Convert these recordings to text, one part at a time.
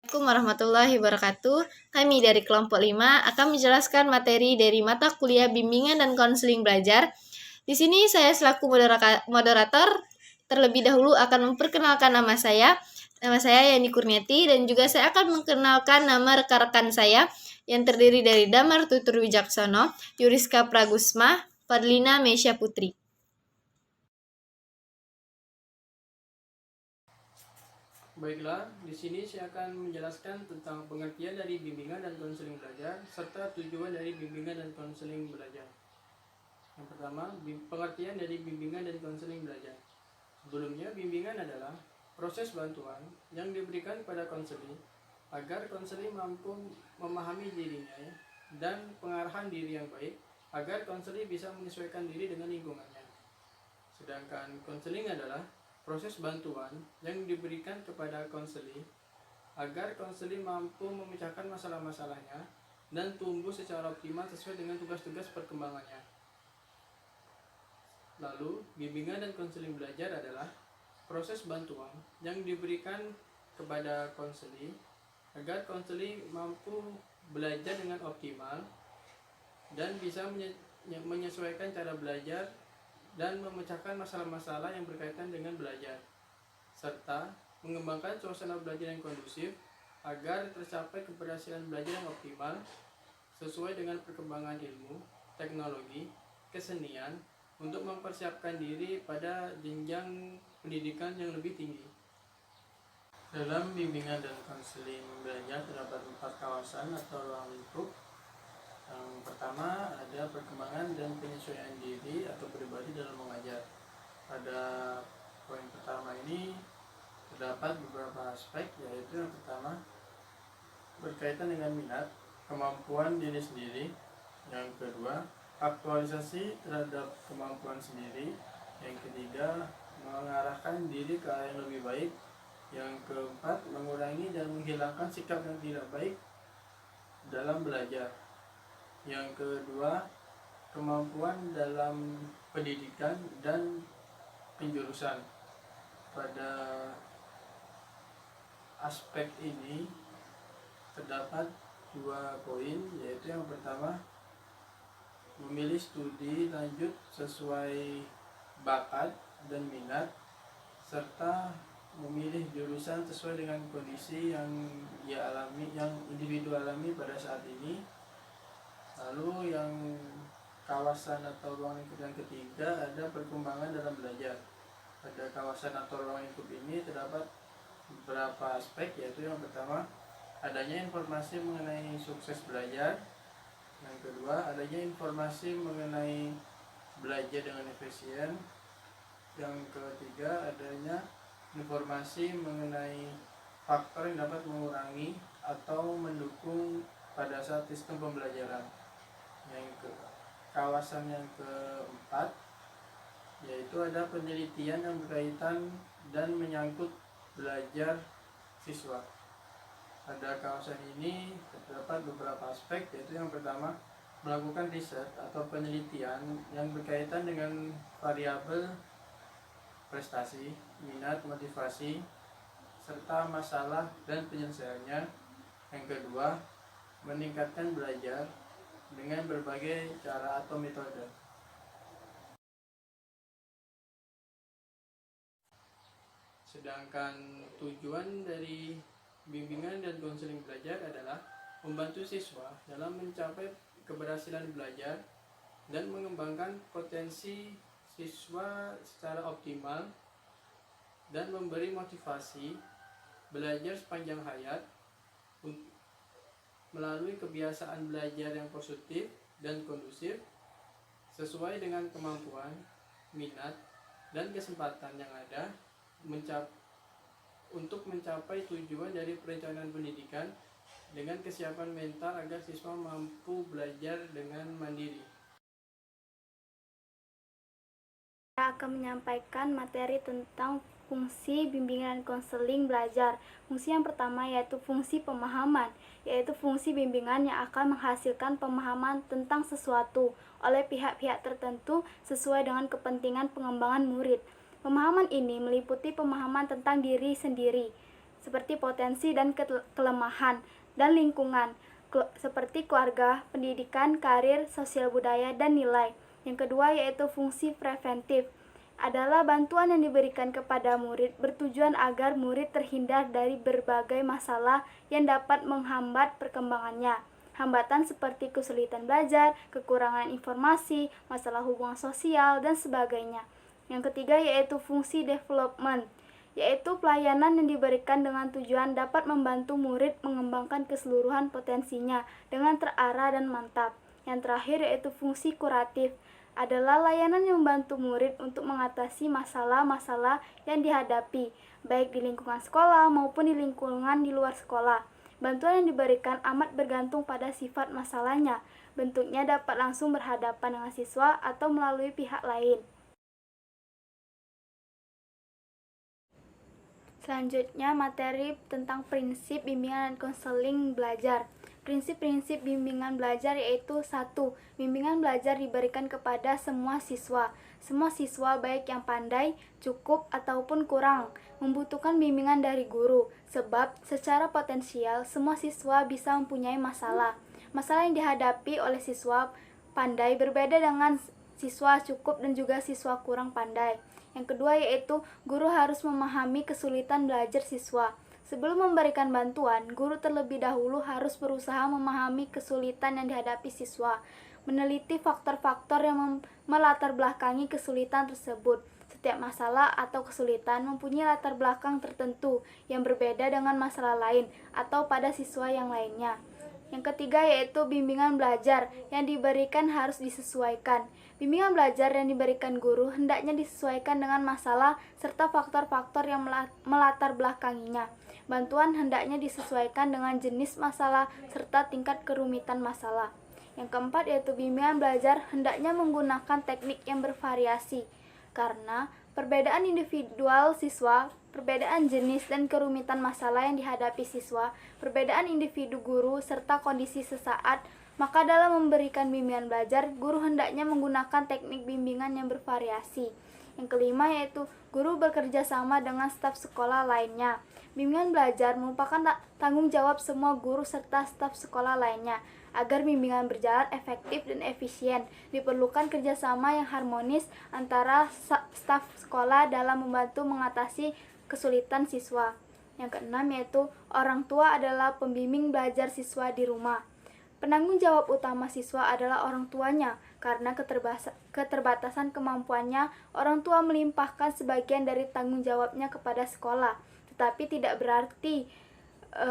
Assalamualaikum warahmatullahi wabarakatuh. Kami dari kelompok 5 akan menjelaskan materi dari mata kuliah bimbingan dan konseling belajar. Di sini saya selaku moderator terlebih dahulu akan memperkenalkan nama saya. Nama saya Yani Kurniati dan juga saya akan mengenalkan nama rekan-rekan saya yang terdiri dari Damar Tutur Wijaksono, Yuriska Pragusma, Fadlina Mesya Putri. Baiklah, di sini saya akan menjelaskan tentang pengertian dari bimbingan dan konseling belajar serta tujuan dari bimbingan dan konseling belajar. Yang pertama, pengertian dari bimbingan dan konseling belajar. Sebelumnya, bimbingan adalah proses bantuan yang diberikan pada konseli agar konseli mampu memahami dirinya dan pengarahan diri yang baik agar konseli bisa menyesuaikan diri dengan lingkungannya. Sedangkan konseling adalah proses bantuan yang diberikan kepada konseli agar konseli mampu memecahkan masalah-masalahnya dan tumbuh secara optimal sesuai dengan tugas-tugas perkembangannya. Lalu, bimbingan dan konseling belajar adalah proses bantuan yang diberikan kepada konseli agar konseli mampu belajar dengan optimal dan bisa menyesuaikan cara belajar dan memecahkan masalah-masalah yang berkaitan dengan belajar, serta mengembangkan suasana belajar yang kondusif agar tercapai keberhasilan belajar yang optimal sesuai dengan perkembangan ilmu, teknologi, kesenian untuk mempersiapkan diri pada jenjang pendidikan yang lebih tinggi. Dalam bimbingan dan konseling belajar terdapat 4 kawasan atau ruang lingkup. Yang pertama ada perkembangan dan penyesuaian diri atau pribadi dalam mengajar. Pada poin pertama ini terdapat beberapa aspek, yaitu yang pertama berkaitan dengan minat, kemampuan diri sendiri. Yang kedua, aktualisasi terhadap kemampuan sendiri. Yang ketiga, mengarahkan diri ke arah yang lebih baik. Yang keempat, mengurangi dan menghilangkan sikap yang tidak baik dalam belajar. Yang kedua, kemampuan dalam pendidikan dan penjurusan. Pada aspek ini terdapat 2 poin, yaitu yang pertama, memilih studi lanjut sesuai bakat dan minat, serta memilih jurusan sesuai dengan kondisi yang individu alami pada saat ini. Lalu yang kawasan atau ruang lingkup yang ketiga ada perkembangan dalam belajar. Pada kawasan atau ruang lingkup ini terdapat beberapa aspek, yaitu yang pertama adanya informasi mengenai sukses belajar. Yang kedua adanya informasi mengenai belajar dengan efisien. Yang ketiga adanya informasi mengenai faktor yang dapat mengurangi atau mendukung pada saat sistem pembelajaran. Yang kawasan yang keempat yaitu ada penelitian yang berkaitan dan menyangkut belajar siswa. Pada kawasan ini terdapat beberapa aspek, yaitu yang pertama melakukan riset atau penelitian yang berkaitan dengan variabel prestasi, minat, motivasi, serta masalah dan penyelesaiannya. Yang kedua, meningkatkan belajar dengan berbagai cara atau metode. Sedangkan tujuan dari bimbingan dan konseling belajar adalah membantu siswa dalam mencapai keberhasilan belajar dan mengembangkan potensi siswa secara optimal dan memberi motivasi belajar sepanjang hayat melalui kebiasaan belajar yang positif dan kondusif sesuai dengan kemampuan, minat, dan kesempatan yang ada untuk mencapai tujuan dari perencanaan pendidikan dengan kesiapan mental agar siswa mampu belajar dengan mandiri. Saya akan menyampaikan materi tentang fungsi bimbingan dan konseling belajar. Fungsi yang pertama yaitu fungsi pemahaman, yaitu fungsi bimbingan yang akan menghasilkan pemahaman tentang sesuatu oleh pihak-pihak tertentu sesuai dengan kepentingan pengembangan murid. Pemahaman ini meliputi pemahaman tentang diri sendiri, seperti potensi dan kelemahan, dan lingkungan, seperti keluarga, pendidikan, karir, sosial budaya, dan nilai. Yang kedua yaitu fungsi preventif, adalah bantuan yang diberikan kepada murid bertujuan agar murid terhindar dari berbagai masalah yang dapat menghambat perkembangannya. Hambatan seperti kesulitan belajar, kekurangan informasi, masalah hubungan sosial, dan sebagainya. Yang ketiga yaitu fungsi development, yaitu pelayanan yang diberikan dengan tujuan dapat membantu murid mengembangkan keseluruhan potensinya dengan terarah dan mantap. Yang terakhir yaitu fungsi kuratif, adalah layanan yang membantu murid untuk mengatasi masalah-masalah yang dihadapi, baik di lingkungan sekolah maupun di lingkungan di luar sekolah. Bantuan yang diberikan amat bergantung pada sifat masalahnya. Bentuknya dapat langsung berhadapan dengan siswa atau melalui pihak lain. Selanjutnya, materi tentang prinsip bimbingan dan konseling belajar. Prinsip-prinsip bimbingan belajar yaitu 1. Bimbingan belajar diberikan kepada semua siswa. Semua siswa baik yang pandai, cukup, ataupun kurang membutuhkan bimbingan dari guru, sebab secara potensial semua siswa bisa mempunyai masalah. Masalah yang dihadapi oleh siswa pandai berbeda dengan siswa cukup dan juga siswa kurang pandai. Yang kedua yaitu guru harus memahami kesulitan belajar siswa. Sebelum memberikan bantuan, guru terlebih dahulu harus berusaha memahami kesulitan yang dihadapi siswa, meneliti faktor-faktor yang melatar belakangi kesulitan tersebut. Setiap masalah atau kesulitan mempunyai latar belakang tertentu yang berbeda dengan masalah lain atau pada siswa yang lainnya. Yang ketiga yaitu bimbingan belajar yang diberikan harus disesuaikan. Bimbingan belajar yang diberikan guru hendaknya disesuaikan dengan masalah serta faktor-faktor yang melatar belakanginya. Bantuan hendaknya disesuaikan dengan jenis masalah serta tingkat kerumitan masalah. Yang keempat yaitu bimbingan belajar hendaknya menggunakan teknik yang bervariasi, karena perbedaan individual siswa, perbedaan jenis dan kerumitan masalah yang dihadapi siswa, perbedaan individu guru, serta kondisi sesaat, maka dalam memberikan bimbingan belajar, guru hendaknya menggunakan teknik bimbingan yang bervariasi. Yang kelima yaitu guru bekerja sama dengan staf sekolah lainnya. Bimbingan belajar merupakan tanggung jawab semua guru serta staf sekolah lainnya. Agar bimbingan berjalan efektif dan efisien, diperlukan kerjasama yang harmonis antara staf sekolah dalam membantu mengatasi kesulitan siswa. Yang keenam yaitu orang tua adalah pembimbing belajar siswa di rumah. Penanggung jawab utama siswa adalah orang tuanya, karena keterbatasan kemampuannya, orang tua melimpahkan sebagian dari tanggung jawabnya kepada sekolah. Tetapi tidak berarti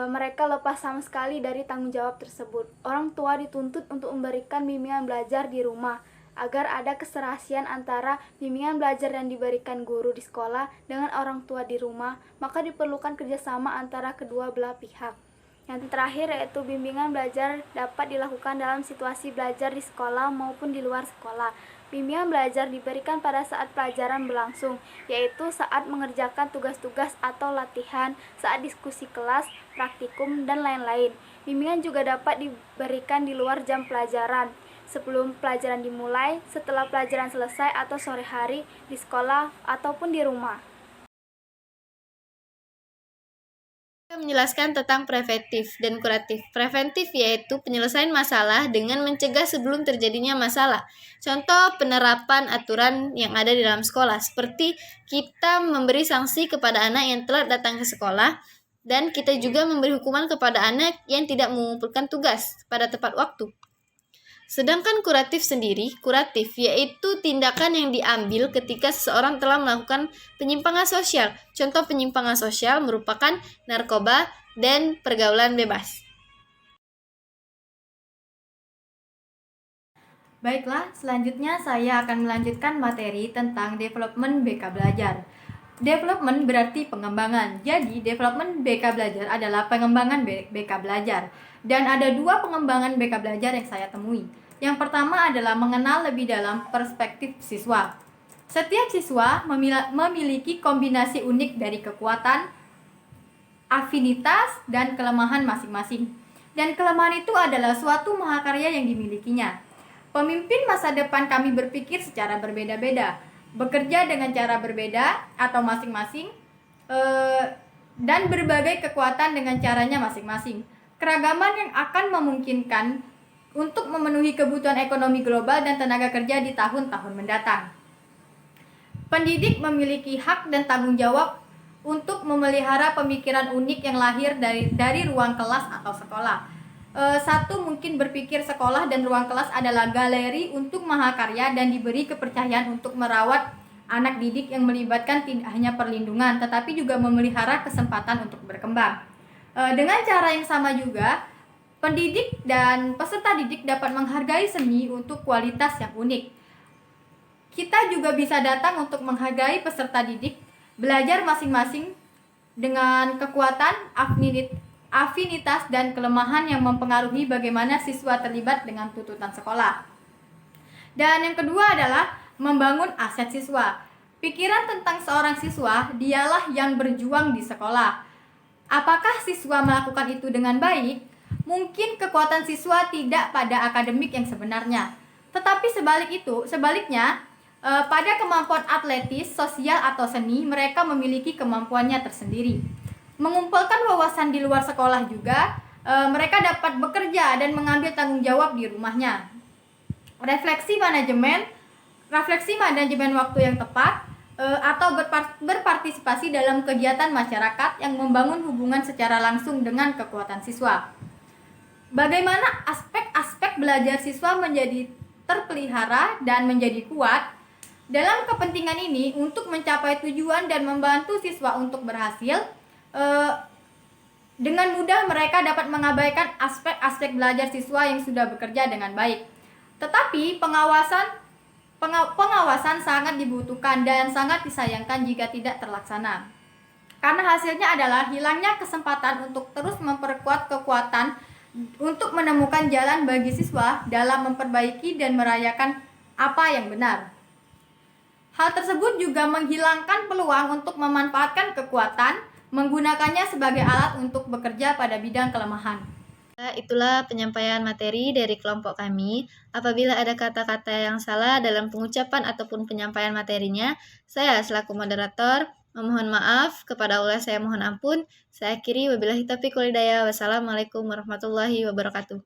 mereka lepas sama sekali dari tanggung jawab tersebut. Orang tua dituntut untuk memberikan bimbingan belajar di rumah, agar ada keserasian antara bimbingan belajar yang diberikan guru di sekolah dengan orang tua di rumah, maka diperlukan kerjasama antara kedua belah pihak. Yang terakhir yaitu bimbingan belajar dapat dilakukan dalam situasi belajar di sekolah maupun di luar sekolah. Bimbingan belajar diberikan pada saat pelajaran berlangsung, yaitu saat mengerjakan tugas-tugas atau latihan, saat diskusi kelas, praktikum, dan lain-lain. Bimbingan juga dapat diberikan di luar jam pelajaran, sebelum pelajaran dimulai, setelah pelajaran selesai atau sore hari, di sekolah ataupun di rumah. Menjelaskan tentang preventif dan kuratif. Preventif yaitu penyelesaian masalah dengan mencegah sebelum terjadinya masalah. Contoh penerapan aturan yang ada di dalam sekolah, seperti kita memberi sanksi kepada anak yang telat datang ke sekolah, dan kita juga memberi hukuman kepada anak yang tidak mengumpulkan tugas pada tepat waktu. Sedangkan kuratif sendiri, kuratif yaitu tindakan yang diambil ketika seseorang telah melakukan penyimpangan sosial. Contoh penyimpangan sosial merupakan narkoba dan pergaulan bebas. Baiklah, selanjutnya saya akan melanjutkan materi tentang development BK Belajar. Development berarti pengembangan. Jadi, development BK Belajar adalah pengembangan BK Belajar. Dan ada dua pengembangan BK Belajar yang saya temui. Yang pertama adalah mengenal lebih dalam perspektif siswa. Setiap siswa memiliki kombinasi unik dari kekuatan, afinitas, dan kelemahan masing-masing. Dan kelemahan itu adalah suatu mahakarya yang dimilikinya. Pemimpin masa depan kami berpikir secara berbeda-beda, bekerja dengan cara berbeda atau masing-masing dan berbagai kekuatan dengan caranya masing-masing. Keragaman yang akan memungkinkan untuk memenuhi kebutuhan ekonomi global dan tenaga kerja di tahun-tahun mendatang. Pendidik memiliki hak dan tanggung jawab untuk memelihara pemikiran unik yang lahir dari ruang kelas atau sekolah. Satu, mungkin berpikir sekolah dan ruang kelas adalah galeri untuk mahakarya dan diberi kepercayaan untuk merawat anak didik yang melibatkan tidak hanya perlindungan, tetapi juga memelihara kesempatan untuk berkembang. Dengan cara yang sama juga, pendidik dan peserta didik dapat menghargai seni untuk kualitas yang unik. Kita juga bisa datang untuk menghargai peserta didik, belajar masing-masing dengan kekuatan, afinitas, dan kelemahan yang mempengaruhi bagaimana siswa terlibat dengan tuntutan sekolah. Dan yang kedua adalah membangun aset siswa. Pikiran tentang seorang siswa, dialah yang berjuang di sekolah. Apakah siswa melakukan itu dengan baik? Mungkin kekuatan siswa tidak pada akademik yang sebenarnya. Tetapi sebaliknya, pada kemampuan atletis, sosial, atau seni, mereka memiliki kemampuannya tersendiri. Mengumpulkan wawasan di luar sekolah juga, mereka dapat bekerja dan mengambil tanggung jawab di rumahnya. Refleksi manajemen waktu yang tepat, atau berpartisipasi dalam kegiatan masyarakat yang membangun hubungan secara langsung dengan kekuatan siswa. Bagaimana aspek-aspek belajar siswa menjadi terpelihara dan menjadi kuat. Dalam kepentingan ini, untuk mencapai tujuan dan membantu siswa untuk berhasil, dengan mudah mereka dapat mengabaikan aspek-aspek belajar siswa yang sudah bekerja dengan baik. Tetapi pengawasan sangat dibutuhkan dan sangat disayangkan jika tidak terlaksana. Karena hasilnya adalah hilangnya kesempatan untuk terus memperkuat kekuatan untuk menemukan jalan bagi siswa dalam memperbaiki dan merayakan apa yang benar. Hal tersebut juga menghilangkan peluang untuk memanfaatkan kekuatan, menggunakannya sebagai alat untuk bekerja pada bidang kelemahan. Itulah penyampaian materi dari kelompok kami. Apabila ada kata-kata yang salah dalam pengucapan ataupun penyampaian materinya, saya selaku moderator memohon maaf. Kepada Allah saya mohon ampun. Saya akhiri, wabillahi taufiq wal hidayah. Wassalamualaikum warahmatullahi wabarakatuh.